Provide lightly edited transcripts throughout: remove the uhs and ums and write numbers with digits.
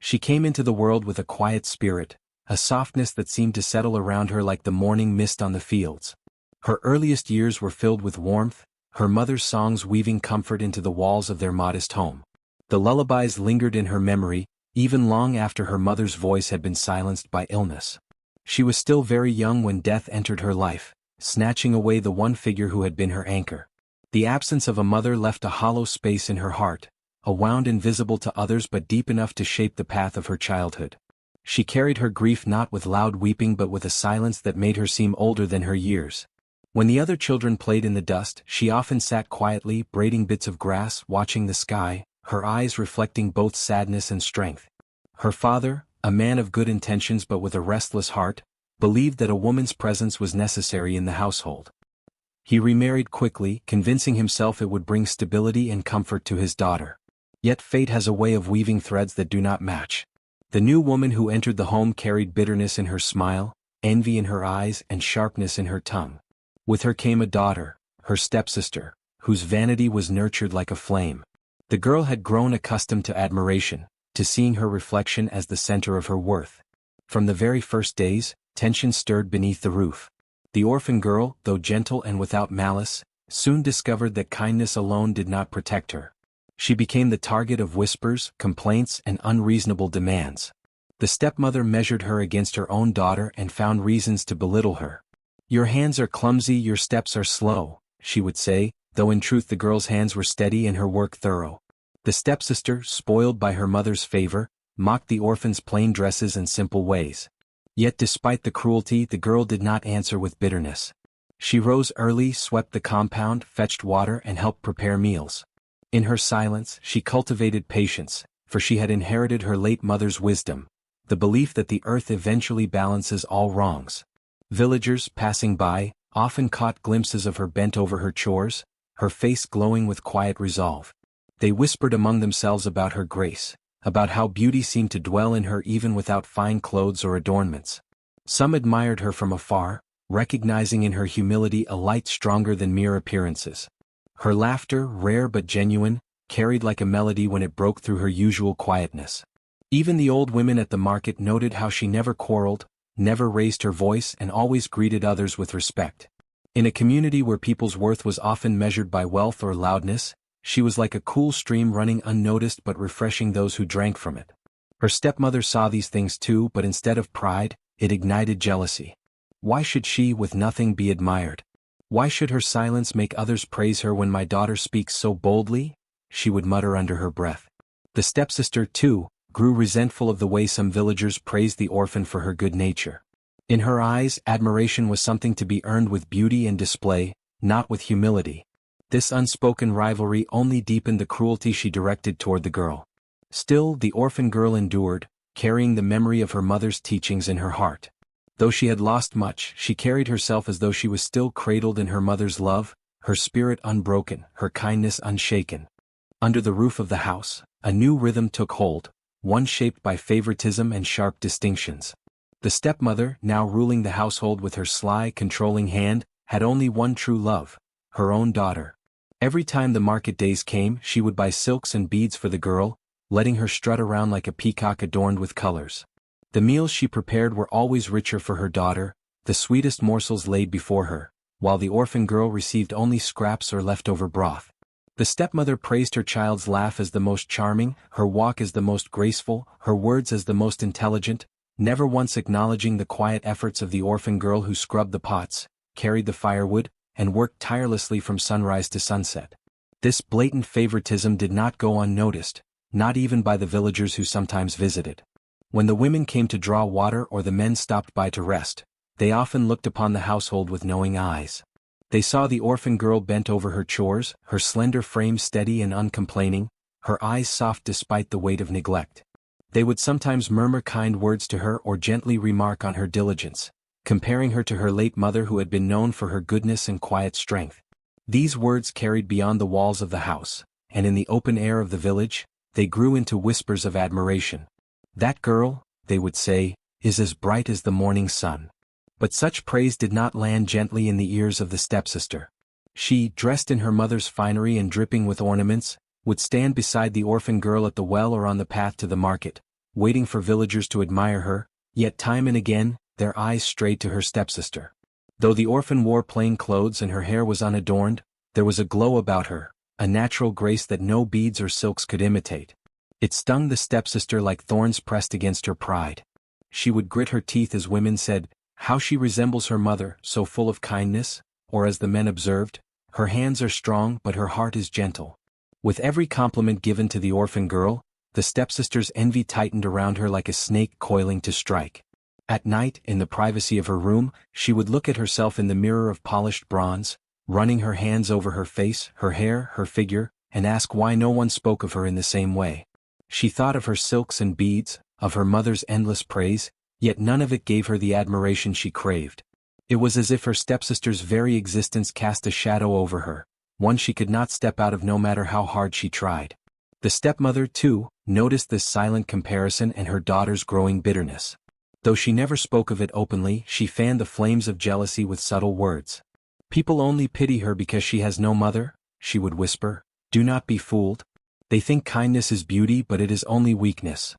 She came into the world with a quiet spirit, a softness that seemed to settle around her like the morning mist on the fields. Her earliest years were filled with warmth, her mother's songs weaving comfort into the walls of their modest home. The lullabies lingered in her memory, even long after her mother's voice had been silenced by illness. She was still very young when death entered her life, snatching away the one figure who had been her anchor. The absence of a mother left a hollow space in her heart, a wound invisible to others but deep enough to shape the path of her childhood. She carried her grief not with loud weeping but with a silence that made her seem older than her years. When the other children played in the dust, she often sat quietly, braiding bits of grass, watching the sky, her eyes reflecting both sadness and strength. Her father, a man of good intentions but with a restless heart, believed that a woman's presence was necessary in the household. He remarried quickly, convincing himself it would bring stability and comfort to his daughter. Yet fate has a way of weaving threads that do not match. The new woman who entered the home carried bitterness in her smile, envy in her eyes, and sharpness in her tongue. With her came a daughter, her stepsister, whose vanity was nurtured like a flame. The girl had grown accustomed to admiration, to seeing her reflection as the center of her worth. From the very first days, tension stirred beneath the roof. The orphan girl, though gentle and without malice, soon discovered that kindness alone did not protect her. She became the target of whispers, complaints, and unreasonable demands. The stepmother measured her against her own daughter and found reasons to belittle her. "Your hands are clumsy, your steps are slow," she would say, though in truth the girl's hands were steady and her work thorough. The stepsister, spoiled by her mother's favor, mocked the orphan's plain dresses and simple ways. Yet despite the cruelty, the girl did not answer with bitterness. She rose early, swept the compound, fetched water, and helped prepare meals. In her silence, she cultivated patience, for she had inherited her late mother's wisdom, the belief that the earth eventually balances all wrongs. Villagers, passing by, often caught glimpses of her bent over her chores, her face glowing with quiet resolve. They whispered among themselves about her grace, about how beauty seemed to dwell in her even without fine clothes or adornments. Some admired her from afar, recognizing in her humility a light stronger than mere appearances. Her laughter, rare but genuine, carried like a melody when it broke through her usual quietness. Even the old women at the market noted how she never quarreled, never raised her voice, and always greeted others with respect. In a community where people's worth was often measured by wealth or loudness, she was like a cool stream running unnoticed but refreshing those who drank from it. Her stepmother saw these things too, but instead of pride, it ignited jealousy. Why should she, with nothing, be admired? Why should her silence make others praise her when my daughter speaks so boldly? She would mutter under her breath. The stepsister, too, grew resentful of the way some villagers praised the orphan for her good nature. In her eyes, admiration was something to be earned with beauty and display, not with humility. This unspoken rivalry only deepened the cruelty she directed toward the girl. Still, the orphan girl endured, carrying the memory of her mother's teachings in her heart. Though she had lost much, she carried herself as though she was still cradled in her mother's love, her spirit unbroken, her kindness unshaken. Under the roof of the house, a new rhythm took hold, one shaped by favoritism and sharp distinctions. The stepmother, now ruling the household with her sly, controlling hand, had only one true love, her own daughter. Every time the market days came, she would buy silks and beads for the girl, letting her strut around like a peacock adorned with colors. The meals she prepared were always richer for her daughter, the sweetest morsels laid before her, while the orphan girl received only scraps or leftover broth. The stepmother praised her child's laugh as the most charming, her walk as the most graceful, her words as the most intelligent, never once acknowledging the quiet efforts of the orphan girl who scrubbed the pots, carried the firewood, and worked tirelessly from sunrise to sunset. This blatant favoritism did not go unnoticed, not even by the villagers who sometimes visited. When the women came to draw water or the men stopped by to rest, they often looked upon the household with knowing eyes. They saw the orphan girl bent over her chores, her slender frame steady and uncomplaining, her eyes soft despite the weight of neglect. They would sometimes murmur kind words to her or gently remark on her diligence, comparing her to her late mother who had been known for her goodness and quiet strength. These words carried beyond the walls of the house, and in the open air of the village, they grew into whispers of admiration. "That girl," they would say, "is as bright as the morning sun." But such praise did not land gently in the ears of the stepsister. She, dressed in her mother's finery and dripping with ornaments, would stand beside the orphan girl at the well or on the path to the market, waiting for villagers to admire her, yet time and again, their eyes strayed to her stepsister. Though the orphan wore plain clothes and her hair was unadorned, there was a glow about her, a natural grace that no beads or silks could imitate. It stung the stepsister like thorns pressed against her pride. She would grit her teeth as women said, "How she resembles her mother, so full of kindness," or as the men observed, "Her hands are strong but her heart is gentle." With every compliment given to the orphan girl, the stepsister's envy tightened around her like a snake coiling to strike. At night, in the privacy of her room, she would look at herself in the mirror of polished bronze, running her hands over her face, her hair, her figure, and ask why no one spoke of her in the same way. She thought of her silks and beads, of her mother's endless praise, yet none of it gave her the admiration she craved. It was as if her stepsister's very existence cast a shadow over her, one she could not step out of no matter how hard she tried. The stepmother, too, noticed this silent comparison and her daughter's growing bitterness. Though she never spoke of it openly, she fanned the flames of jealousy with subtle words. "People only pity her because she has no mother," she would whisper. "Do not be fooled. They think kindness is beauty but it is only weakness."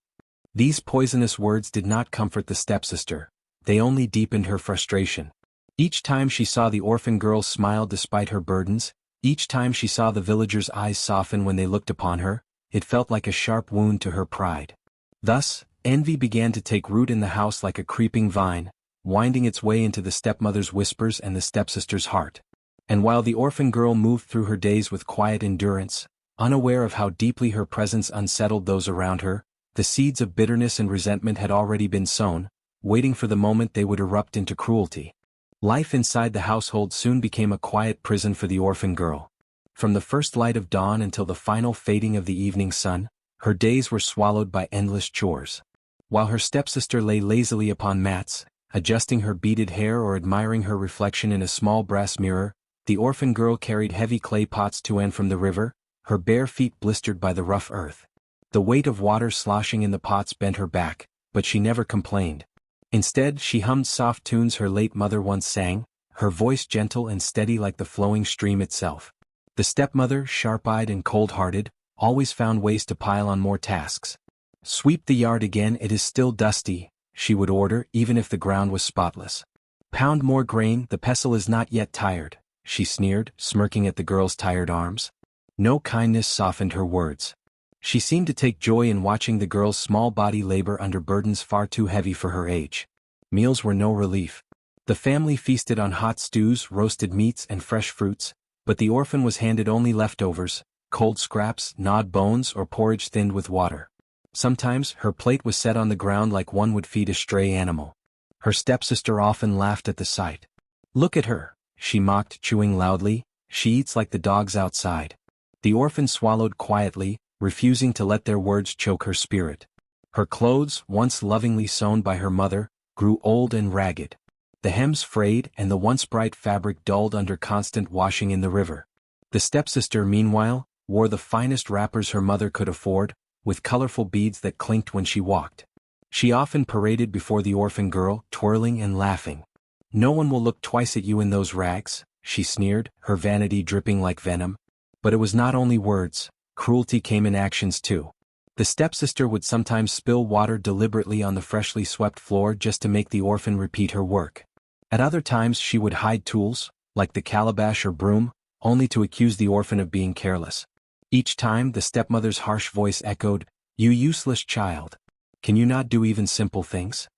These poisonous words did not comfort the stepsister, they only deepened her frustration. Each time she saw the orphan girl smile despite her burdens, each time she saw the villagers' eyes soften when they looked upon her, it felt like a sharp wound to her pride. Thus, envy began to take root in the house like a creeping vine, winding its way into the stepmother's whispers and the stepsister's heart. And while the orphan girl moved through her days with quiet endurance, unaware of how deeply her presence unsettled those around her, the seeds of bitterness and resentment had already been sown, waiting for the moment they would erupt into cruelty. Life inside the household soon became a quiet prison for the orphan girl. From the first light of dawn until the final fading of the evening sun, her days were swallowed by endless chores. While her stepsister lay lazily upon mats, adjusting her beaded hair or admiring her reflection in a small brass mirror, the orphan girl carried heavy clay pots to and from the river, her bare feet blistered by the rough earth. The weight of water sloshing in the pots bent her back, but she never complained. Instead, she hummed soft tunes her late mother once sang, her voice gentle and steady like the flowing stream itself. The stepmother, sharp-eyed and cold-hearted, always found ways to pile on more tasks. "Sweep the yard again, it is still dusty," she would order, even if the ground was spotless. "Pound more grain, the pestle is not yet tired," she sneered, smirking at the girl's tired arms. No kindness softened her words. She seemed to take joy in watching the girl's small body labor under burdens far too heavy for her age. Meals were no relief. The family feasted on hot stews, roasted meats, and fresh fruits, but the orphan was handed only leftovers, cold scraps, gnawed bones, or porridge thinned with water. Sometimes, her plate was set on the ground like one would feed a stray animal. Her stepsister often laughed at the sight. "Look at her," she mocked, chewing loudly, "she eats like the dogs outside." The orphan swallowed quietly, refusing to let their words choke her spirit. Her clothes, once lovingly sewn by her mother, grew old and ragged. The hems frayed and the once bright fabric dulled under constant washing in the river. The stepsister, meanwhile, wore the finest wrappers her mother could afford, with colorful beads that clinked when she walked. She often paraded before the orphan girl, twirling and laughing. "No one will look twice at you in those rags," she sneered, her vanity dripping like venom. But it was not only words, cruelty came in actions too. The stepsister would sometimes spill water deliberately on the freshly swept floor just to make the orphan repeat her work. At other times she would hide tools, like the calabash or broom, only to accuse the orphan of being careless. Each time the stepmother's harsh voice echoed, "You useless child. Can you not do even simple things?"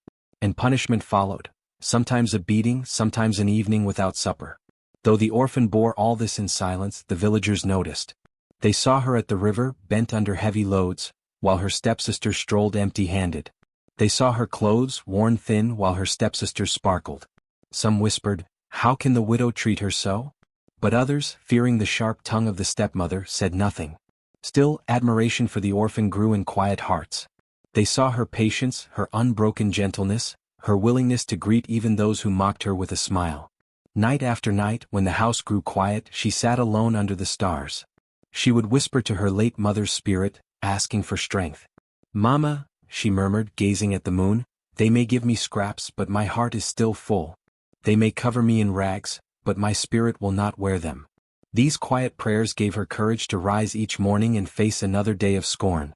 And punishment followed, sometimes a beating, sometimes an evening without supper. Though the orphan bore all this in silence, the villagers noticed. They saw her at the river, bent under heavy loads, while her stepsister strolled empty-handed. They saw her clothes, worn thin, while her stepsister sparkled. Some whispered, "How can the widow treat her so?" But others, fearing the sharp tongue of the stepmother, said nothing. Still, admiration for the orphan grew in quiet hearts. They saw her patience, her unbroken gentleness, her willingness to greet even those who mocked her with a smile. Night after night, when the house grew quiet, she sat alone under the stars. She would whisper to her late mother's spirit, asking for strength. "Mama," she murmured, gazing at the moon, "they may give me scraps, but my heart is still full. They may cover me in rags, but my spirit will not wear them." These quiet prayers gave her courage to rise each morning and face another day of scorn.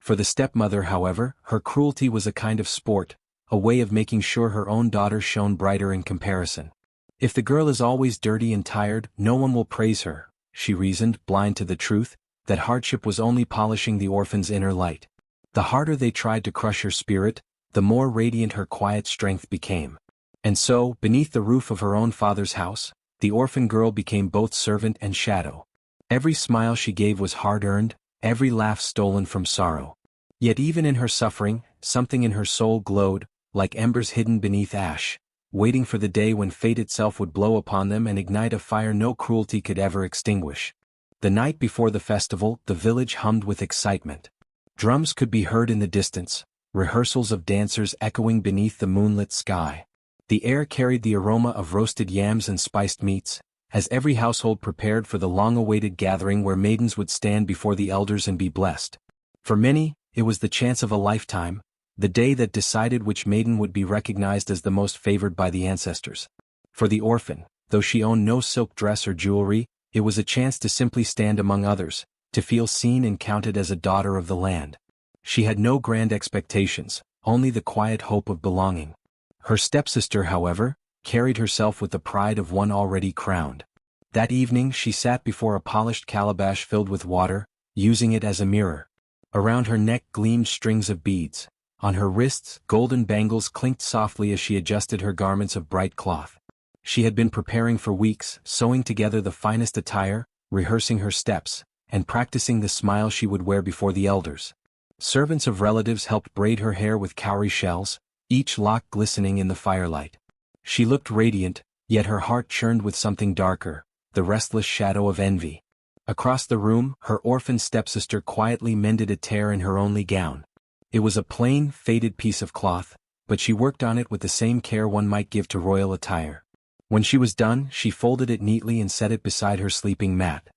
For the stepmother, however, her cruelty was a kind of sport, a way of making sure her own daughter shone brighter in comparison. If the girl is always dirty and tired, no one will praise her, she reasoned, blind to the truth, that hardship was only polishing the orphan's inner light. The harder they tried to crush her spirit, the more radiant her quiet strength became. And so, beneath the roof of her own father's house, the orphan girl became both servant and shadow. Every smile she gave was hard-earned, every laugh stolen from sorrow. Yet even in her suffering, something in her soul glowed, like embers hidden beneath ash, waiting for the day when fate itself would blow upon them and ignite a fire no cruelty could ever extinguish. The night before the festival, the village hummed with excitement. Drums could be heard in the distance, rehearsals of dancers echoing beneath the moonlit sky. The air carried the aroma of roasted yams and spiced meats, as every household prepared for the long-awaited gathering where maidens would stand before the elders and be blessed. For many, it was the chance of a lifetime, the day that decided which maiden would be recognized as the most favored by the ancestors. For the orphan, though she owned no silk dress or jewelry, it was a chance to simply stand among others, to feel seen and counted as a daughter of the land. She had no grand expectations, only the quiet hope of belonging. Her stepsister, however, carried herself with the pride of one already crowned. That evening she sat before a polished calabash filled with water, using it as a mirror. Around her neck gleamed strings of beads. On her wrists, golden bangles clinked softly as she adjusted her garments of bright cloth. She had been preparing for weeks, sewing together the finest attire, rehearsing her steps, and practicing the smile she would wear before the elders. Servants of relatives helped braid her hair with cowrie shells, each lock glistening in the firelight. She looked radiant, yet her heart churned with something darker, the restless shadow of envy. Across the room, her orphan stepsister quietly mended a tear in her only gown. It was a plain, faded piece of cloth, but she worked on it with the same care one might give to royal attire. When she was done, she folded it neatly and set it beside her sleeping mat.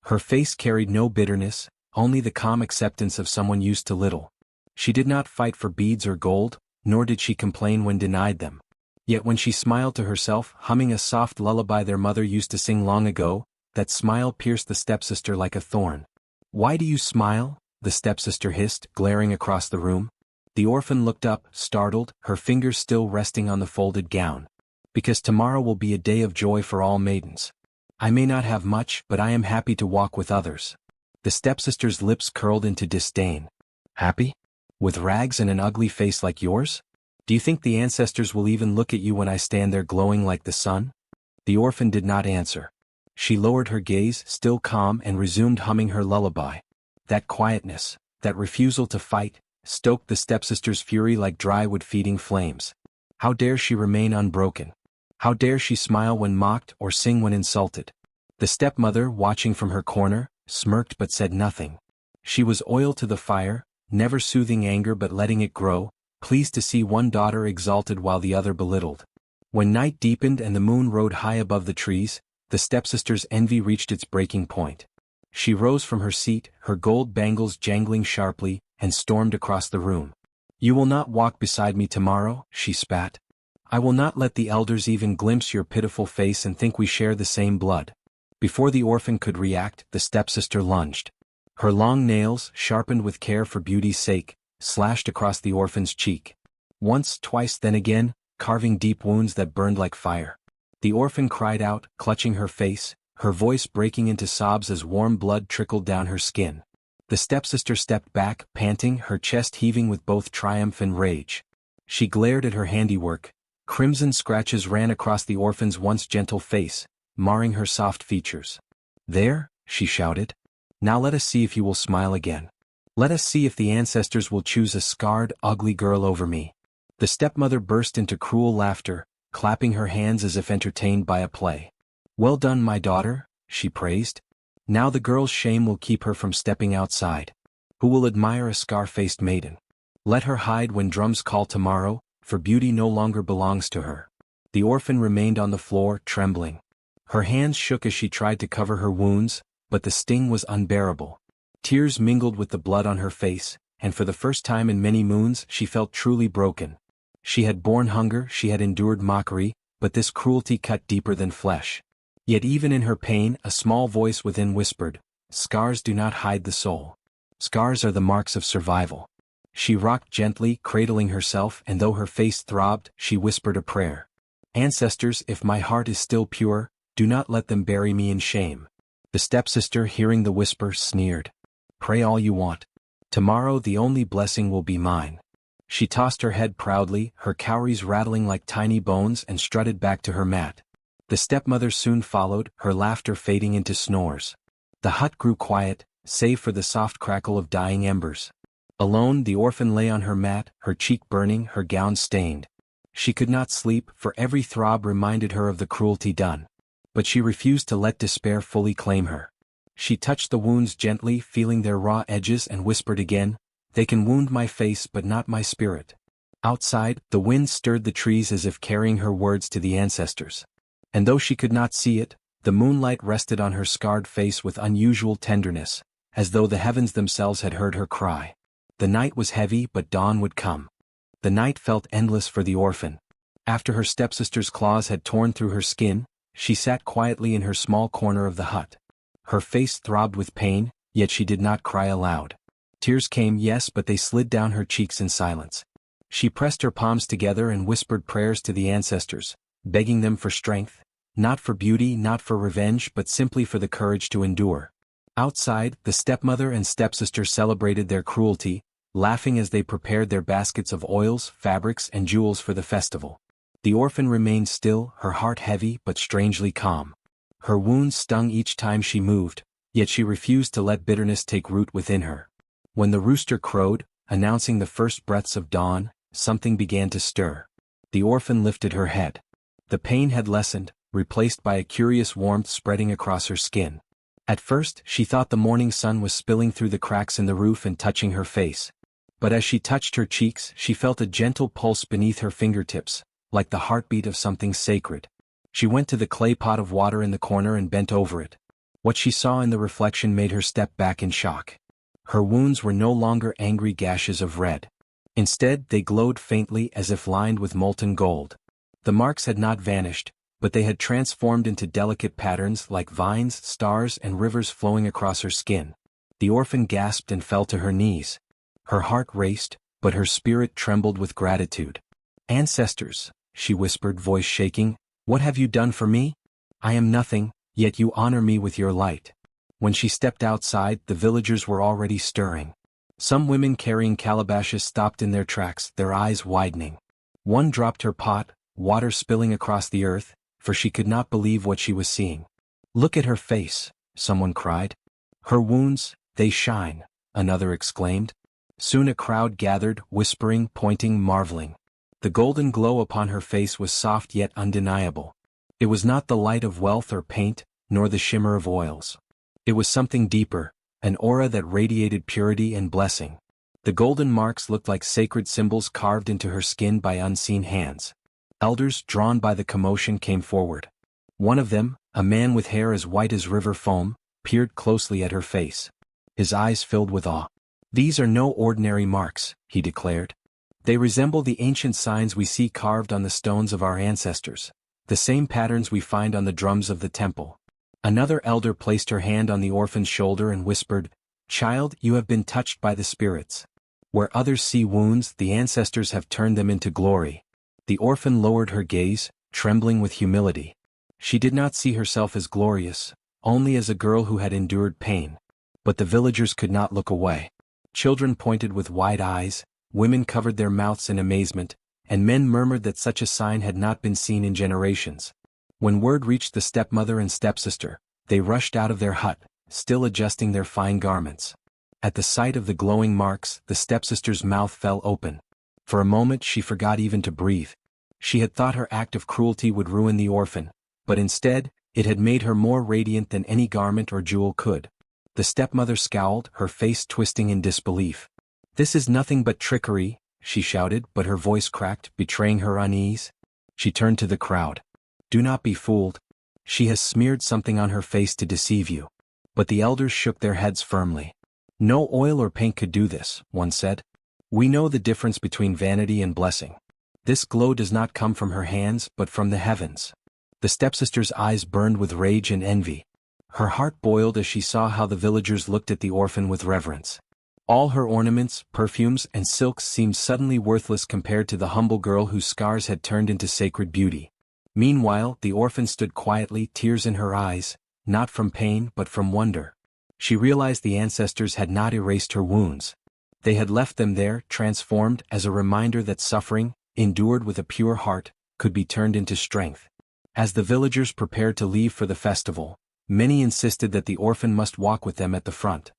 Her face carried no bitterness, only the calm acceptance of someone used to little. She did not fight for beads or gold, nor did she complain when denied them. Yet when she smiled to herself, humming a soft lullaby their mother used to sing long ago, that smile pierced the stepsister like a thorn. "Why do you smile?" the stepsister hissed, glaring across the room. The orphan looked up, startled, her fingers still resting on the folded gown. "Because tomorrow will be a day of joy for all maidens. I may not have much, but I am happy to walk with others." The stepsister's lips curled into disdain. "Happy? With rags and an ugly face like yours? Do you think the ancestors will even look at you when I stand there glowing like the sun?" The orphan did not answer. She lowered her gaze, still calm, and resumed humming her lullaby. That quietness, that refusal to fight, stoked the stepsister's fury like dry wood feeding flames. How dare she remain unbroken? How dare she smile when mocked or sing when insulted? The stepmother, watching from her corner, smirked but said nothing. She was oil to the fire, never soothing anger but letting it grow, pleased to see one daughter exalted while the other belittled. When night deepened and the moon rode high above the trees, the stepsister's envy reached its breaking point. She rose from her seat, her gold bangles jangling sharply, and stormed across the room. "You will not walk beside me tomorrow," she spat. "I will not let the elders even glimpse your pitiful face and think we share the same blood." Before the orphan could react, the stepsister lunged. Her long nails, sharpened with care for beauty's sake, slashed across the orphan's cheek. Once, twice, then again, carving deep wounds that burned like fire. The orphan cried out, clutching her face, her voice breaking into sobs as warm blood trickled down her skin. The stepsister stepped back, panting, her chest heaving with both triumph and rage. She glared at her handiwork. Crimson scratches ran across the orphan's once gentle face, marring her soft features. "There," she shouted. "Now let us see if you will smile again. Let us see if the ancestors will choose a scarred, ugly girl over me." The stepmother burst into cruel laughter, clapping her hands as if entertained by a play. "Well done, my daughter," she praised. "Now the girl's shame will keep her from stepping outside. Who will admire a scar-faced maiden? Let her hide when drums call tomorrow, for beauty no longer belongs to her." The orphan remained on the floor, trembling. Her hands shook as she tried to cover her wounds, but the sting was unbearable. Tears mingled with the blood on her face, and for the first time in many moons she felt truly broken. She had borne hunger, she had endured mockery, but this cruelty cut deeper than flesh. Yet even in her pain, a small voice within whispered, "Scars do not hide the soul." Scars are the marks of survival. She rocked gently, cradling herself, and though her face throbbed, she whispered a prayer. Ancestors, if my heart is still pure, do not let them bury me in shame. The stepsister, hearing the whisper, sneered. Pray all you want. Tomorrow the only blessing will be mine. She tossed her head proudly, her cowries rattling like tiny bones, and strutted back to her mat. The stepmother soon followed, her laughter fading into snores. The hut grew quiet, save for the soft crackle of dying embers. Alone, the orphan lay on her mat, her cheek burning, her gown stained. She could not sleep, for every throb reminded her of the cruelty done. But she refused to let despair fully claim her. She touched the wounds gently, feeling their raw edges, and whispered again, They can wound my face but not my spirit. Outside, the wind stirred the trees as if carrying her words to the ancestors. And though she could not see it, the moonlight rested on her scarred face with unusual tenderness, as though the heavens themselves had heard her cry. The night was heavy, but dawn would come. The night felt endless for the orphan. After her stepsister's claws had torn through her skin, she sat quietly in her small corner of the hut. Her face throbbed with pain, yet she did not cry aloud. Tears came, yes, but they slid down her cheeks in silence. She pressed her palms together and whispered prayers to the ancestors, begging them for strength, not for beauty, not for revenge, but simply for the courage to endure. Outside, the stepmother and stepsister celebrated their cruelty, laughing as they prepared their baskets of oils, fabrics, and jewels for the festival. The orphan remained still, her heart heavy but strangely calm. Her wounds stung each time she moved, yet she refused to let bitterness take root within her. When the rooster crowed, announcing the first breaths of dawn, something began to stir. The orphan lifted her head. The pain had lessened, replaced by a curious warmth spreading across her skin. At first, she thought the morning sun was spilling through the cracks in the roof and touching her face. But as she touched her cheeks, she felt a gentle pulse beneath her fingertips, like the heartbeat of something sacred. She went to the clay pot of water in the corner and bent over it. What she saw in the reflection made her step back in shock. Her wounds were no longer angry gashes of red. Instead, they glowed faintly as if lined with molten gold. The marks had not vanished, but they had transformed into delicate patterns like vines, stars, and rivers flowing across her skin. The orphan gasped and fell to her knees. Her heart raced, but her spirit trembled with gratitude. Ancestors, she whispered, voice shaking, what have you done for me? I am nothing, yet you honor me with your light. When she stepped outside, the villagers were already stirring. Some women carrying calabashes stopped in their tracks, their eyes widening. One dropped her pot, water spilling across the earth, for she could not believe what she was seeing. Look at her face, someone cried. Her wounds, they shine, another exclaimed. Soon a crowd gathered, whispering, pointing, marveling. The golden glow upon her face was soft yet undeniable. It was not the light of wealth or paint, nor the shimmer of oils. It was something deeper, an aura that radiated purity and blessing. The golden marks looked like sacred symbols carved into her skin by unseen hands. Elders, drawn by the commotion, came forward. One of them, a man with hair as white as river foam, peered closely at her face. His eyes filled with awe. These are no ordinary marks, he declared. They resemble the ancient signs we see carved on the stones of our ancestors, the same patterns we find on the drums of the temple. Another elder placed her hand on the orphan's shoulder and whispered, Child, you have been touched by the spirits. Where others see wounds, the ancestors have turned them into glory. The orphan lowered her gaze, trembling with humility. She did not see herself as glorious, only as a girl who had endured pain. But the villagers could not look away. Children pointed with wide eyes, women covered their mouths in amazement, and men murmured that such a sign had not been seen in generations. When word reached the stepmother and stepsister, they rushed out of their hut, still adjusting their fine garments. At the sight of the glowing marks, the stepsister's mouth fell open. For a moment she forgot even to breathe. She had thought her act of cruelty would ruin the orphan, but instead, it had made her more radiant than any garment or jewel could. The stepmother scowled, her face twisting in disbelief. This is nothing but trickery, she shouted, but her voice cracked, betraying her unease. She turned to the crowd. Do not be fooled. She has smeared something on her face to deceive you. But the elders shook their heads firmly. No oil or paint could do this, one said. We know the difference between vanity and blessing. This glow does not come from her hands, but from the heavens. The stepsister's eyes burned with rage and envy. Her heart boiled as she saw how the villagers looked at the orphan with reverence. All her ornaments, perfumes, and silks seemed suddenly worthless compared to the humble girl whose scars had turned into sacred beauty. Meanwhile, the orphan stood quietly, tears in her eyes, not from pain but from wonder. She realized the ancestors had not erased her wounds. They had left them there, transformed, as a reminder that suffering, endured with a pure heart, could be turned into strength. As the villagers prepared to leave for the festival, many insisted that the orphan must walk with them at the front.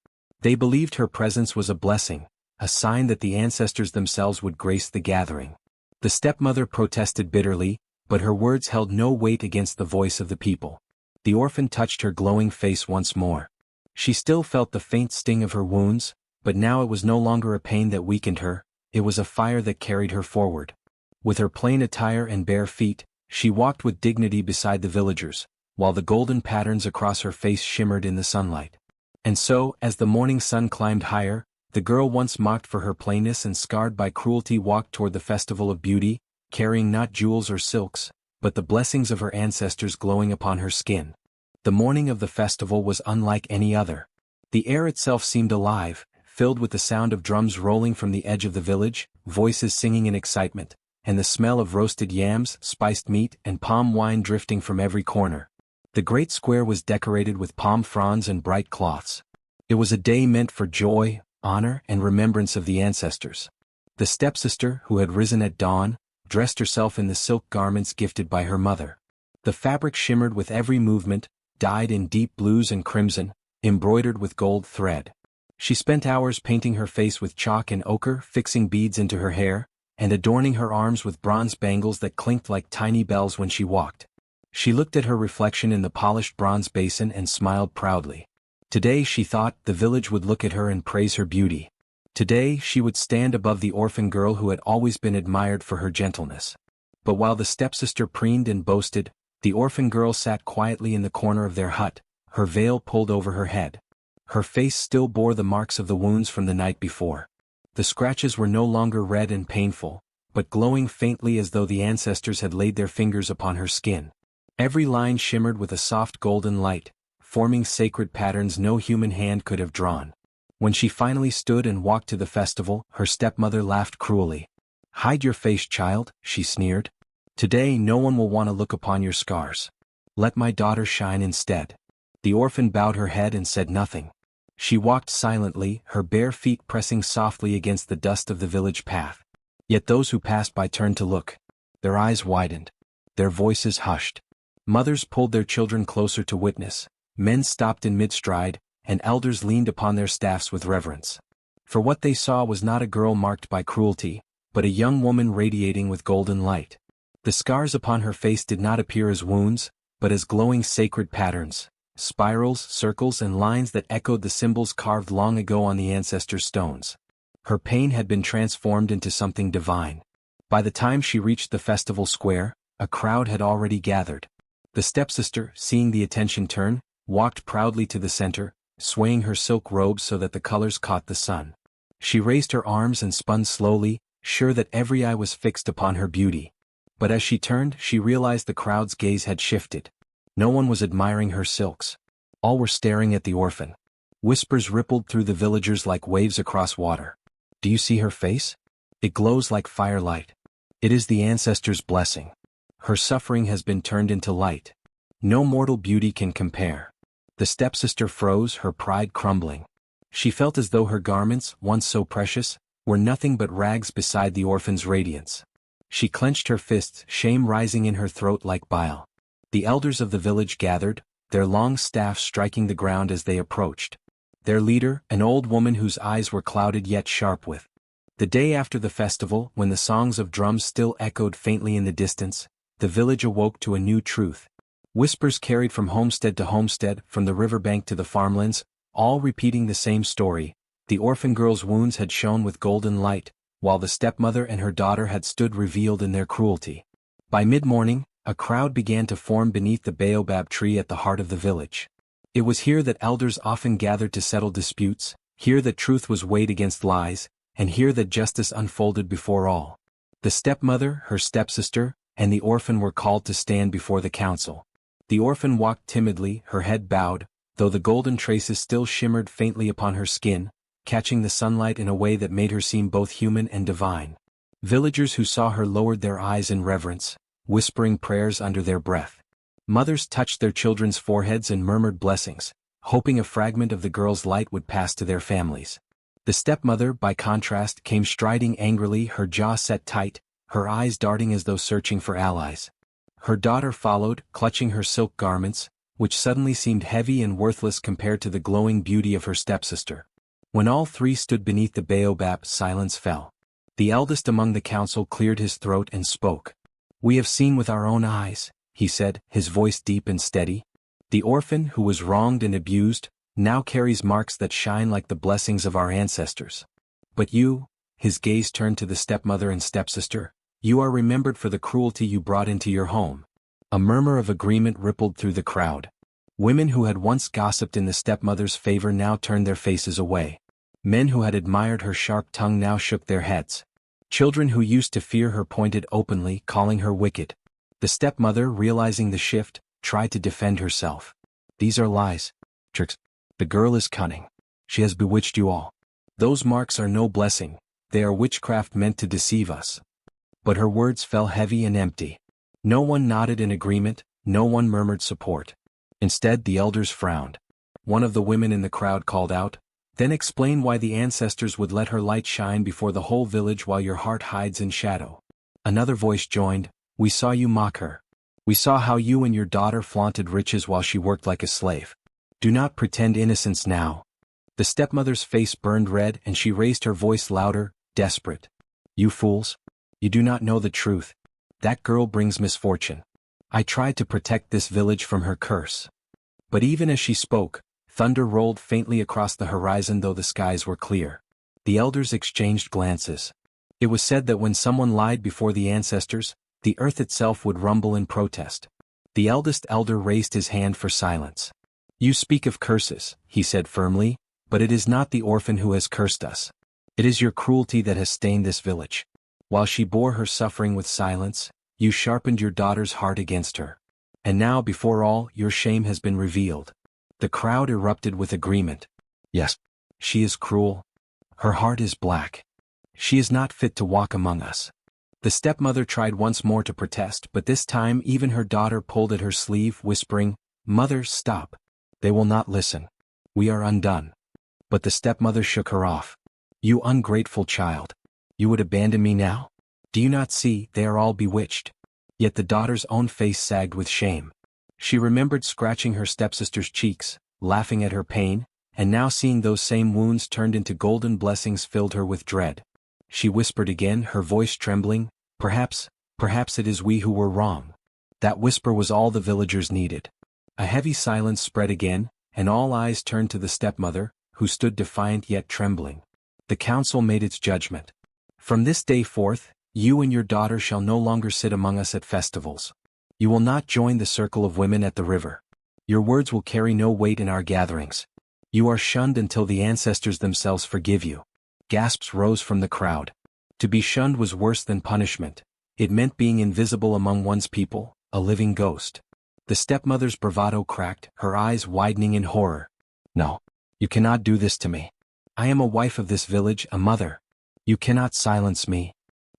They believed her presence was a blessing, a sign that the ancestors themselves would grace the gathering. The stepmother protested bitterly, but her words held no weight against the voice of the people. The orphan touched her glowing face once more. She still felt the faint sting of her wounds, but now it was no longer a pain that weakened her, it was a fire that carried her forward. With her plain attire and bare feet, she walked with dignity beside the villagers, while the golden patterns across her face shimmered in the sunlight. And so, as the morning sun climbed higher, the girl once mocked for her plainness and scarred by cruelty walked toward the festival of beauty, carrying not jewels or silks, but the blessings of her ancestors glowing upon her skin. The morning of the festival was unlike any other. The air itself seemed alive, filled with the sound of drums rolling from the edge of the village, voices singing in excitement, and the smell of roasted yams, spiced meat, and palm wine drifting from every corner. The great square was decorated with palm fronds and bright cloths. It was a day meant for joy, honor, and remembrance of the ancestors. The stepsister, who had risen at dawn, dressed herself in the silk garments gifted by her mother. The fabric shimmered with every movement, dyed in deep blues and crimson, embroidered with gold thread. She spent hours painting her face with chalk and ochre, fixing beads into her hair, and adorning her arms with bronze bangles that clinked like tiny bells when she walked. She looked at her reflection in the polished bronze basin and smiled proudly. Today, she thought, the village would look at her and praise her beauty. Today, she would stand above the orphan girl who had always been admired for her gentleness. But while the stepsister preened and boasted, the orphan girl sat quietly in the corner of their hut, her veil pulled over her head. Her face still bore the marks of the wounds from the night before. The scratches were no longer red and painful, but glowing faintly as though the ancestors had laid their fingers upon her skin. Every line shimmered with a soft golden light, forming sacred patterns no human hand could have drawn. When she finally stood and walked to the festival, her stepmother laughed cruelly. "Hide your face, child," she sneered. "Today no one will want to look upon your scars. Let my daughter shine instead." The orphan bowed her head and said nothing. She walked silently, her bare feet pressing softly against the dust of the village path. Yet those who passed by turned to look. Their eyes widened. Their voices hushed. Mothers pulled their children closer to witness, men stopped in mid-stride, and elders leaned upon their staffs with reverence. For what they saw was not a girl marked by cruelty, but a young woman radiating with golden light. The scars upon her face did not appear as wounds, but as glowing sacred patterns, spirals, circles, and lines that echoed the symbols carved long ago on the ancestors' stones. Her pain had been transformed into something divine. By the time she reached the festival square, a crowd had already gathered. The stepsister, seeing the attention turn, walked proudly to the center, swaying her silk robes so that the colors caught the sun. She raised her arms and spun slowly, sure that every eye was fixed upon her beauty. But as she turned, she realized the crowd's gaze had shifted. No one was admiring her silks. All were staring at the orphan. Whispers rippled through the villagers like waves across water. "Do you see her face? It glows like firelight. It is the ancestors' blessing. Her suffering has been turned into light. No mortal beauty can compare." The stepsister froze, her pride crumbling. She felt as though her garments, once so precious, were nothing but rags beside the orphan's radiance. She clenched her fists, shame rising in her throat like bile. The elders of the village gathered, their long staffs striking the ground as they approached. Their leader, an old woman whose eyes were clouded yet sharp with. The day after the festival, when the songs of drums still echoed faintly in the distance, the village awoke to a new truth. Whispers carried from homestead to homestead, from the riverbank to the farmlands, all repeating the same story. The orphan girl's wounds had shone with golden light, while the stepmother and her daughter had stood revealed in their cruelty. By mid-morning, a crowd began to form beneath the baobab tree at the heart of the village. It was here that elders often gathered to settle disputes, here that truth was weighed against lies, and here that justice unfolded before all. The stepmother, her stepsister, and the orphan were called to stand before the council. The orphan walked timidly, her head bowed, though the golden traces still shimmered faintly upon her skin, catching the sunlight in a way that made her seem both human and divine. Villagers who saw her lowered their eyes in reverence, whispering prayers under their breath. Mothers touched their children's foreheads and murmured blessings, hoping a fragment of the girl's light would pass to their families. The stepmother, by contrast, came striding angrily, her jaw set tight, her eyes darting as though searching for allies. Her daughter followed, clutching her silk garments, which suddenly seemed heavy and worthless compared to the glowing beauty of her stepsister. When all three stood beneath the baobab, silence fell. The eldest among the council cleared his throat and spoke. "We have seen with our own eyes," he said, his voice deep and steady. "The orphan who was wronged and abused now carries marks that shine like the blessings of our ancestors. But you," his gaze turned to the stepmother and stepsister, "you are remembered for the cruelty you brought into your home." A murmur of agreement rippled through the crowd. Women who had once gossiped in the stepmother's favor now turned their faces away. Men who had admired her sharp tongue now shook their heads. Children who used to fear her pointed openly, calling her wicked. The stepmother, realizing the shift, tried to defend herself. "These are lies. Tricks. The girl is cunning. She has bewitched you all. Those marks are no blessing, they are witchcraft meant to deceive us." But her words fell heavy and empty. No one nodded in agreement, no one murmured support. Instead, the elders frowned. One of the women in the crowd called out, "Then explain why the ancestors would let her light shine before the whole village while your heart hides in shadow." Another voice joined, "We saw you mock her. We saw how you and your daughter flaunted riches while she worked like a slave. Do not pretend innocence now." The stepmother's face burned red and she raised her voice louder, desperate. "You fools! You do not know the truth. That girl brings misfortune. I tried to protect this village from her curse." But even as she spoke, thunder rolled faintly across the horizon though the skies were clear. The elders exchanged glances. It was said that when someone lied before the ancestors, the earth itself would rumble in protest. The eldest elder raised his hand for silence. "You speak of curses," he said firmly, "but it is not the orphan who has cursed us. It is your cruelty that has stained this village. While she bore her suffering with silence, you sharpened your daughter's heart against her. And now, before all, your shame has been revealed." The crowd erupted with agreement. "Yes, she is cruel. Her heart is black. She is not fit to walk among us." The stepmother tried once more to protest, but this time even her daughter pulled at her sleeve, whispering, "Mother, stop. They will not listen. We are undone." But the stepmother shook her off. "You ungrateful child. You would abandon me now? Do you not see, they are all bewitched?" Yet the daughter's own face sagged with shame. She remembered scratching her stepsister's cheeks, laughing at her pain, and now seeing those same wounds turned into golden blessings filled her with dread. She whispered again, her voice trembling, perhaps it is we who were wrong." That whisper was all the villagers needed. A heavy silence spread again, and all eyes turned to the stepmother, who stood defiant yet trembling. The council made its judgment. "From this day forth, you and your daughter shall no longer sit among us at festivals. You will not join the circle of women at the river. Your words will carry no weight in our gatherings. You are shunned until the ancestors themselves forgive you." Gasps rose from the crowd. To be shunned was worse than punishment. It meant being invisible among one's people, a living ghost. The stepmother's bravado cracked, her eyes widening in horror. "No, you cannot do this to me. I am a wife of this village, a mother. You cannot silence me."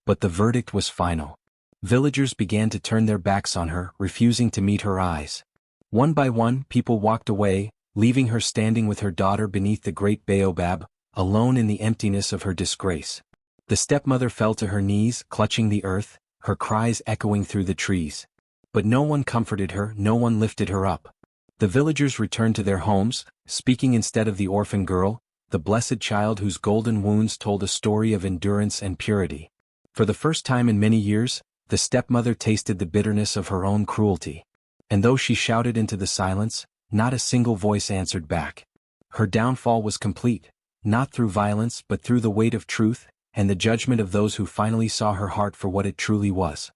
But the verdict was final. Villagers began to turn their backs on her, refusing to meet her eyes. One by one, people walked away, leaving her standing with her daughter beneath the great baobab, alone in the emptiness of her disgrace. The stepmother fell to her knees, clutching the earth, her cries echoing through the trees. But no one comforted her, no one lifted her up. The villagers returned to their homes, speaking instead of the orphan girl, the blessed child whose golden wounds told a story of endurance and purity. For the first time in many years, the stepmother tasted the bitterness of her own cruelty. And though she shouted into the silence, not a single voice answered back. Her downfall was complete, not through violence but through the weight of truth, and the judgment of those who finally saw her heart for what it truly was.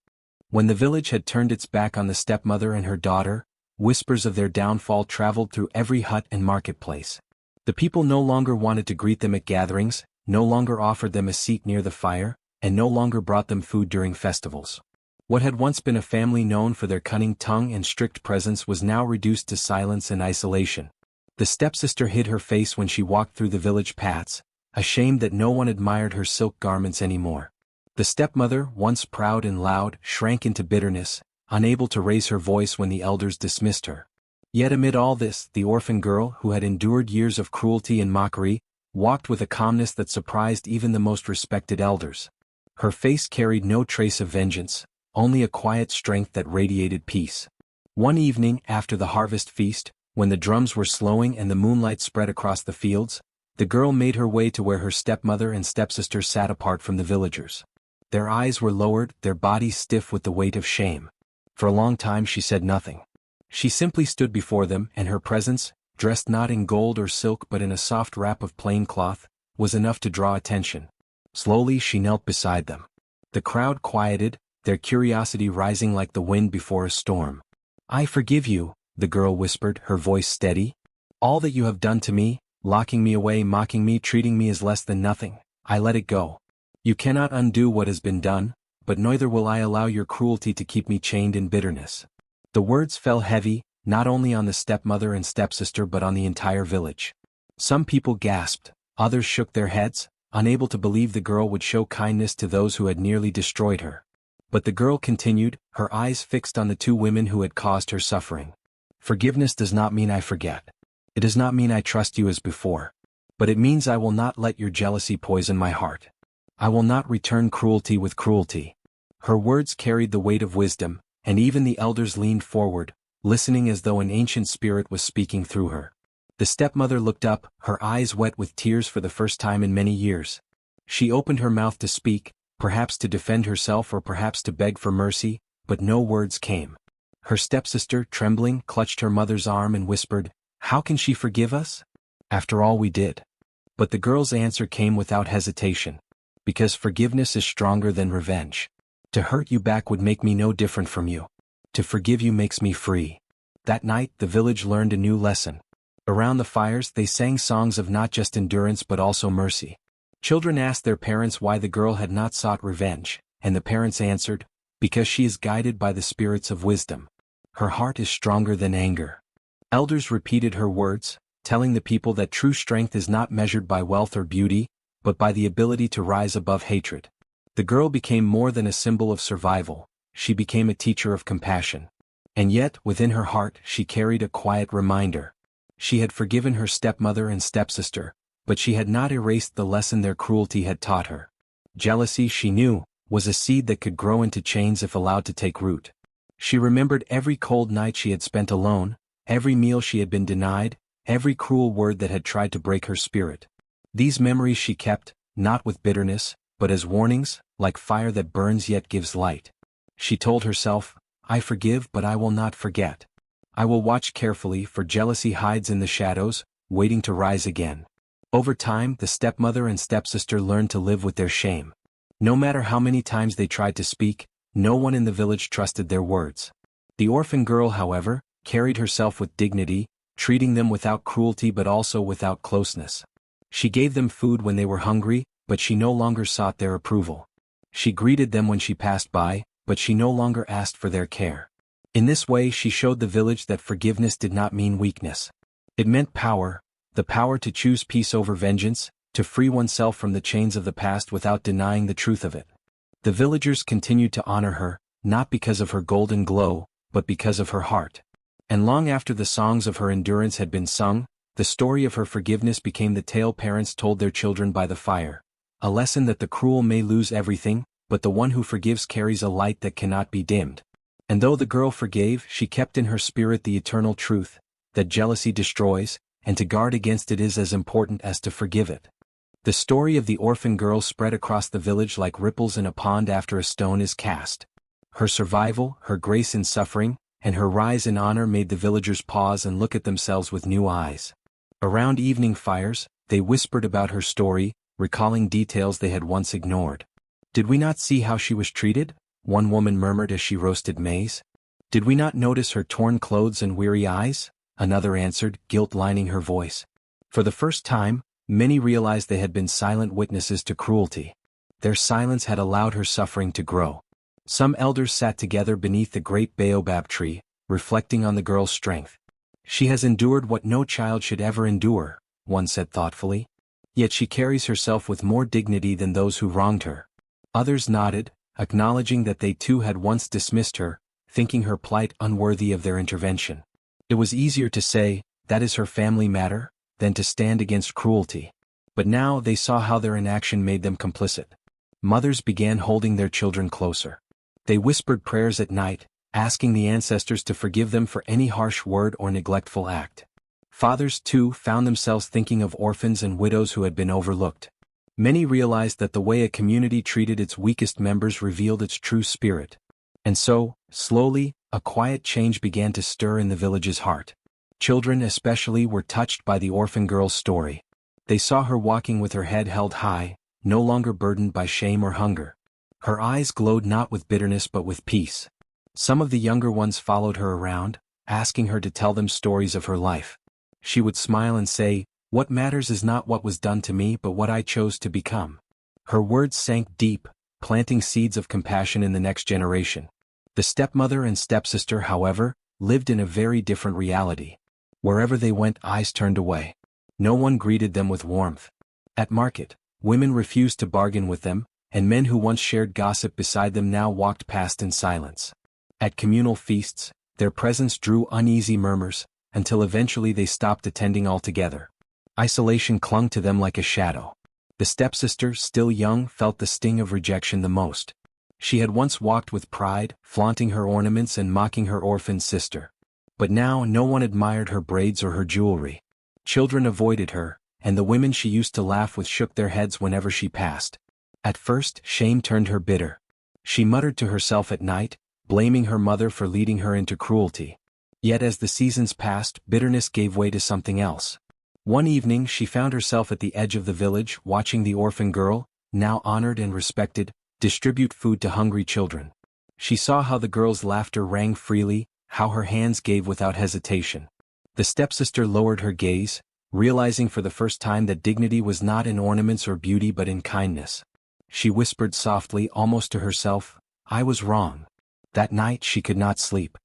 When the village had turned its back on the stepmother and her daughter, whispers of their downfall traveled through every hut and marketplace. The people no longer wanted to greet them at gatherings, no longer offered them a seat near the fire, and no longer brought them food during festivals. What had once been a family known for their cunning tongue and strict presence was now reduced to silence and isolation. The stepsister hid her face when she walked through the village paths, ashamed that no one admired her silk garments anymore. The stepmother, once proud and loud, shrank into bitterness, unable to raise her voice when the elders dismissed her. Yet amid all this, the orphan girl, who had endured years of cruelty and mockery, walked with a calmness that surprised even the most respected elders. Her face carried no trace of vengeance, only a quiet strength that radiated peace. One evening, after the harvest feast, when the drums were slowing and the moonlight spread across the fields, the girl made her way to where her stepmother and stepsister sat apart from the villagers. Their eyes were lowered, their bodies stiff with the weight of shame. For a long time she said nothing. She simply stood before them, and her presence, dressed not in gold or silk but in a soft wrap of plain cloth, was enough to draw attention. Slowly she knelt beside them. The crowd quieted, their curiosity rising like the wind before a storm. "I forgive you," the girl whispered, her voice steady. "All that you have done to me, locking me away, mocking me, treating me as less than nothing, I let it go. You cannot undo what has been done, but neither will I allow your cruelty to keep me chained in bitterness." The words fell heavy, not only on the stepmother and stepsister but on the entire village. Some people gasped, others shook their heads, unable to believe the girl would show kindness to those who had nearly destroyed her. But the girl continued, her eyes fixed on the two women who had caused her suffering. "Forgiveness does not mean I forget. It does not mean I trust you as before. But it means I will not let your jealousy poison my heart. I will not return cruelty with cruelty." Her words carried the weight of wisdom, and even the elders leaned forward, listening as though an ancient spirit was speaking through her. The stepmother looked up, her eyes wet with tears for the first time in many years. She opened her mouth to speak, perhaps to defend herself or perhaps to beg for mercy, but no words came. Her stepsister, trembling, clutched her mother's arm and whispered, "How can she forgive us? After all we did?" But the girl's answer came without hesitation. "Because forgiveness is stronger than revenge. To hurt you back would make me no different from you. To forgive you makes me free." That night the village learned a new lesson. Around the fires they sang songs of not just endurance but also mercy. Children asked their parents why the girl had not sought revenge, and the parents answered, "Because she is guided by the spirits of wisdom. Her heart is stronger than anger." Elders repeated her words, telling the people that true strength is not measured by wealth or beauty, but by the ability to rise above hatred. The girl became more than a symbol of survival, she became a teacher of compassion. And yet, within her heart, she carried a quiet reminder. She had forgiven her stepmother and stepsister, but she had not erased the lesson their cruelty had taught her. Jealousy, she knew, was a seed that could grow into chains if allowed to take root. She remembered every cold night she had spent alone, every meal she had been denied, every cruel word that had tried to break her spirit. These memories she kept, not with bitterness, but as warnings, like fire that burns yet gives light. She told herself, "I forgive but I will not forget. I will watch carefully, for jealousy hides in the shadows, waiting to rise again." Over time, the stepmother and stepsister learned to live with their shame. No matter how many times they tried to speak, no one in the village trusted their words. The orphan girl, however, carried herself with dignity, treating them without cruelty but also without closeness. She gave them food when they were hungry, but she no longer sought their approval. She greeted them when she passed by, but she no longer asked for their care. In this way she showed the village that forgiveness did not mean weakness. It meant power, the power to choose peace over vengeance, to free oneself from the chains of the past without denying the truth of it. The villagers continued to honor her, not because of her golden glow, but because of her heart. And long after the songs of her endurance had been sung, the story of her forgiveness became the tale parents told their children by the fire. A lesson that the cruel may lose everything, but the one who forgives carries a light that cannot be dimmed. And though the girl forgave, she kept in her spirit the eternal truth, that jealousy destroys, and to guard against it is as important as to forgive it. The story of the orphan girl spread across the village like ripples in a pond after a stone is cast. Her survival, her grace in suffering, and her rise in honor made the villagers pause and look at themselves with new eyes. Around evening fires, they whispered about her story, recalling details they had once ignored. "Did we not see how she was treated?" one woman murmured as she roasted maize. "Did we not notice her torn clothes and weary eyes?" another answered, guilt lining her voice. For the first time, many realized they had been silent witnesses to cruelty. Their silence had allowed her suffering to grow. Some elders sat together beneath the great baobab tree, reflecting on the girl's strength. "She has endured what no child should ever endure," one said thoughtfully. Yet she carries herself with more dignity than those who wronged her. Others nodded, acknowledging that they too had once dismissed her, thinking her plight unworthy of their intervention. It was easier to say, "That is her family matter," than to stand against cruelty. But now they saw how their inaction made them complicit. Mothers began holding their children closer. They whispered prayers at night, asking the ancestors to forgive them for any harsh word or neglectful act. Fathers, too, found themselves thinking of orphans and widows who had been overlooked. Many realized that the way a community treated its weakest members revealed its true spirit. And so, slowly, a quiet change began to stir in the village's heart. Children especially were touched by the orphan girl's story. They saw her walking with her head held high, no longer burdened by shame or hunger. Her eyes glowed not with bitterness but with peace. Some of the younger ones followed her around, asking her to tell them stories of her life. She would smile and say, "What matters is not what was done to me but what I chose to become." Her words sank deep, planting seeds of compassion in the next generation. The stepmother and stepsister, however, lived in a very different reality. Wherever they went, eyes turned away. No one greeted them with warmth. At market, women refused to bargain with them, and men who once shared gossip beside them now walked past in silence. At communal feasts, their presence drew uneasy murmurs, until eventually they stopped attending altogether. Isolation clung to them like a shadow. The stepsister, still young, felt the sting of rejection the most. She had once walked with pride, flaunting her ornaments and mocking her orphaned sister. But now no one admired her braids or her jewelry. Children avoided her, and the women she used to laugh with shook their heads whenever she passed. At first, shame turned her bitter. She muttered to herself at night, blaming her mother for leading her into cruelty. Yet as the seasons passed, bitterness gave way to something else. One evening she found herself at the edge of the village, watching the orphan girl, now honored and respected, distribute food to hungry children. She saw how the girl's laughter rang freely, how her hands gave without hesitation. The stepsister lowered her gaze, realizing for the first time that dignity was not in ornaments or beauty but in kindness. She whispered softly, almost to herself, "I was wrong." That night she could not sleep.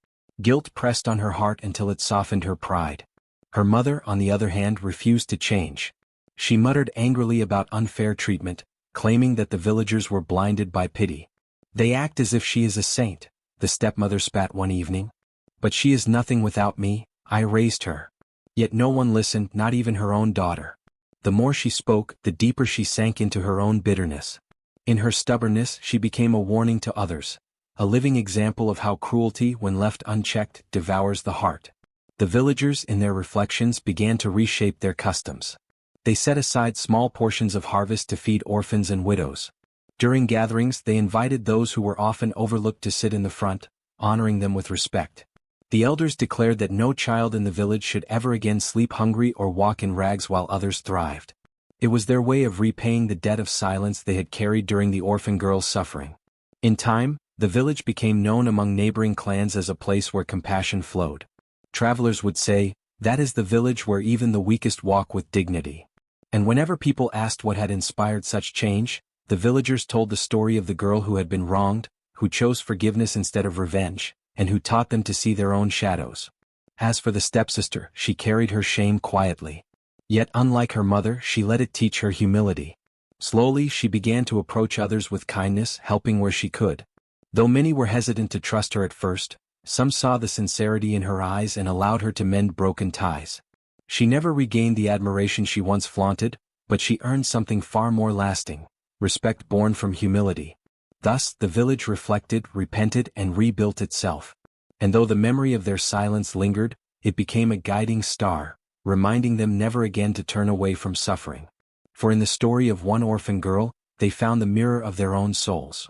Guilt pressed on her heart until it softened her pride. Her mother, on the other hand, refused to change. She muttered angrily about unfair treatment, claiming that the villagers were blinded by pity. "They act as if she is a saint," the stepmother spat one evening. "But she is nothing without me, I raised her." Yet no one listened, not even her own daughter. The more she spoke, the deeper she sank into her own bitterness. In her stubbornness, she became a warning to others, a living example of how cruelty, when left unchecked, devours the heart. The villagers, in their reflections, began to reshape their customs. They set aside small portions of harvest to feed orphans and widows. During gatherings, they invited those who were often overlooked to sit in the front, honoring them with respect. The elders declared that no child in the village should ever again sleep hungry or walk in rags while others thrived. It was their way of repaying the debt of silence they had carried during the orphan girl's suffering. In time, the village became known among neighboring clans as a place where compassion flowed. Travelers would say, "That is the village where even the weakest walk with dignity." And whenever people asked what had inspired such change, the villagers told the story of the girl who had been wronged, who chose forgiveness instead of revenge, and who taught them to see their own shadows. As for the stepsister, she carried her shame quietly. Yet unlike her mother, she let it teach her humility. Slowly she began to approach others with kindness, helping where she could. Though many were hesitant to trust her at first, some saw the sincerity in her eyes and allowed her to mend broken ties. She never regained the admiration she once flaunted, but she earned something far more lasting: respect born from humility. Thus, the village reflected, repented, and rebuilt itself. And though the memory of their silence lingered, it became a guiding star, reminding them never again to turn away from suffering. For in the story of one orphan girl, they found the mirror of their own souls.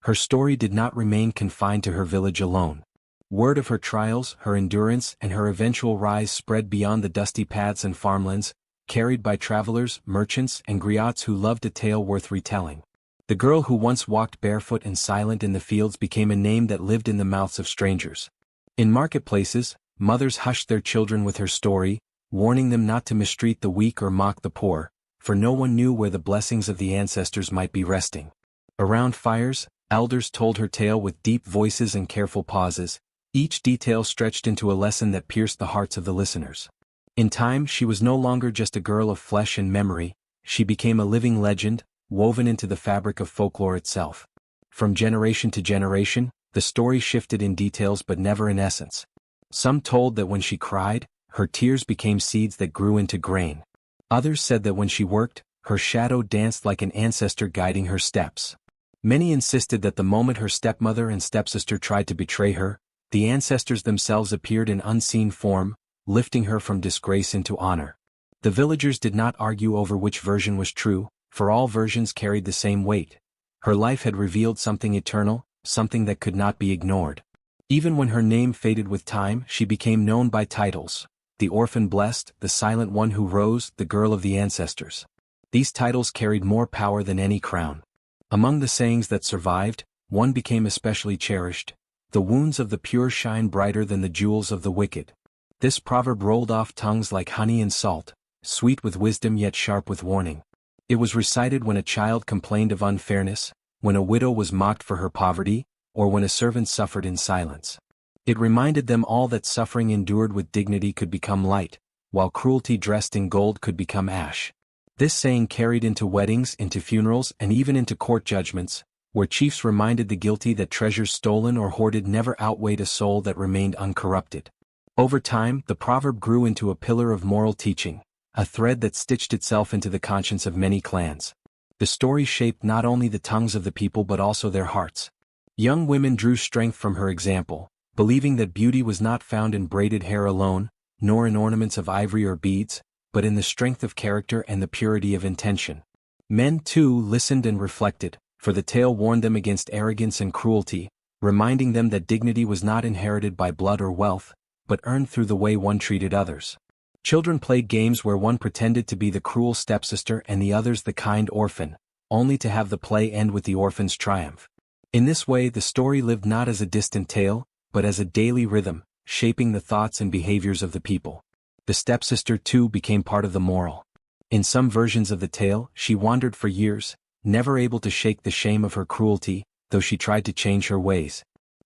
Her story did not remain confined to her village alone. Word of her trials, her endurance, and her eventual rise spread beyond the dusty paths and farmlands, carried by travelers, merchants, and griots who loved a tale worth retelling. The girl who once walked barefoot and silent in the fields became a name that lived in the mouths of strangers. In marketplaces, mothers hushed their children with her story, warning them not to mistreat the weak or mock the poor, for no one knew where the blessings of the ancestors might be resting. Around fires, elders told her tale with deep voices and careful pauses, each detail stretched into a lesson that pierced the hearts of the listeners. In time, she was no longer just a girl of flesh and memory, she became a living legend, woven into the fabric of folklore itself. From generation to generation, the story shifted in details but never in essence. Some told that when she cried, her tears became seeds that grew into grain. Others said that when she worked, her shadow danced like an ancestor guiding her steps. Many insisted that the moment her stepmother and stepsister tried to betray her, the ancestors themselves appeared in unseen form, lifting her from disgrace into honor. The villagers did not argue over which version was true, for all versions carried the same weight. Her life had revealed something eternal, something that could not be ignored. Even when her name faded with time, she became known by titles: the orphan blessed, the silent one who rose, the girl of the ancestors. These titles carried more power than any crown. Among the sayings that survived, one became especially cherished: the wounds of the pure shine brighter than the jewels of the wicked. This proverb rolled off tongues like honey and salt, sweet with wisdom yet sharp with warning. It was recited when a child complained of unfairness, when a widow was mocked for her poverty, or when a servant suffered in silence. It reminded them all that suffering endured with dignity could become light, while cruelty dressed in gold could become ash. This saying carried into weddings, into funerals, and even into court judgments, where chiefs reminded the guilty that treasures stolen or hoarded never outweighed a soul that remained uncorrupted. Over time, the proverb grew into a pillar of moral teaching, a thread that stitched itself into the conscience of many clans. The story shaped not only the tongues of the people but also their hearts. Young women drew strength from her example, believing that beauty was not found in braided hair alone, nor in ornaments of ivory or beads, but in the strength of character and the purity of intention. Men, too, listened and reflected, for the tale warned them against arrogance and cruelty, reminding them that dignity was not inherited by blood or wealth, but earned through the way one treated others. Children played games where one pretended to be the cruel stepsister and the others the kind orphan, only to have the play end with the orphan's triumph. In this way, the story lived not as a distant tale, but as a daily rhythm, shaping the thoughts and behaviors of the people. The stepsister, too, became part of the moral. In some versions of the tale, she wandered for years, never able to shake the shame of her cruelty, though she tried to change her ways.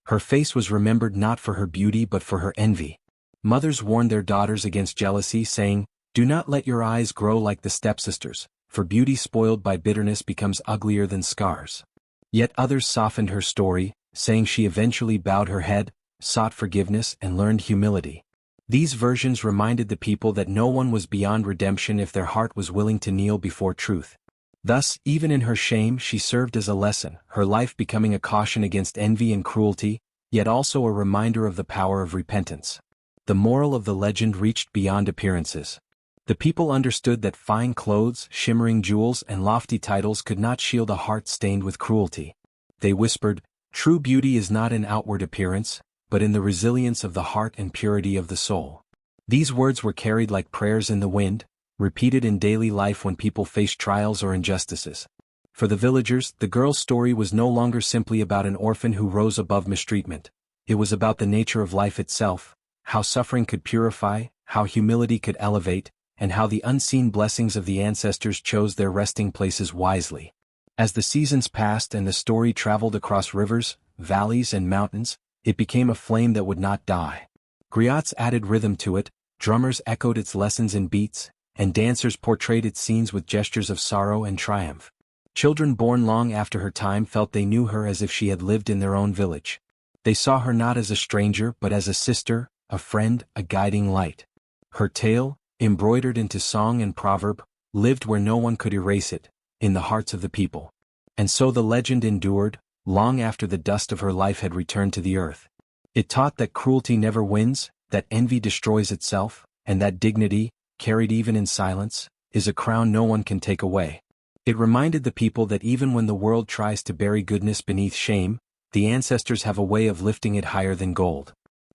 Her face was remembered not for her beauty but for her envy. Mothers warned their daughters against jealousy, saying, "Do not let your eyes grow like the stepsisters, for beauty spoiled by bitterness becomes uglier than scars." Yet others softened her story, saying she eventually bowed her head, sought forgiveness, and learned humility. These versions reminded the people that no one was beyond redemption if their heart was willing to kneel before truth. Thus, even in her shame, she served as a lesson, her life becoming a caution against envy and cruelty, yet also a reminder of the power of repentance. The moral of the legend reached beyond appearances. The people understood that fine clothes, shimmering jewels, and lofty titles could not shield a heart stained with cruelty. They whispered, "True beauty is not in outward appearance, but in the resilience of the heart and purity of the soul." These words were carried like prayers in the wind, repeated in daily life when people faced trials or injustices. For the villagers, the girl's story was no longer simply about an orphan who rose above mistreatment. It was about the nature of life itself, how suffering could purify, how humility could elevate, and how the unseen blessings of the ancestors chose their resting places wisely. As the seasons passed and the story traveled across rivers, valleys, and mountains, it became a flame that would not die. Griots added rhythm to it, drummers echoed its lessons in beats, and dancers portrayed its scenes with gestures of sorrow and triumph. Children born long after her time felt they knew her as if she had lived in their own village. They saw her not as a stranger but as a sister, a friend, a guiding light. Her tale, embroidered into song and proverb, lived where no one could erase it, in the hearts of the people. And so the legend endured, long after the dust of her life had returned to the earth. It taught that cruelty never wins, that envy destroys itself, and that dignity, carried even in silence, is a crown no one can take away. It reminded the people that even when the world tries to bury goodness beneath shame, the ancestors have a way of lifting it higher than gold.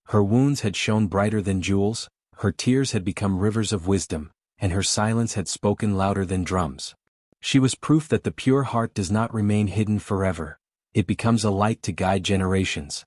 Her wounds had shone brighter than jewels, her tears had become rivers of wisdom, and her silence had spoken louder than drums. She was proof that the pure heart does not remain hidden forever. It becomes a light to guide generations.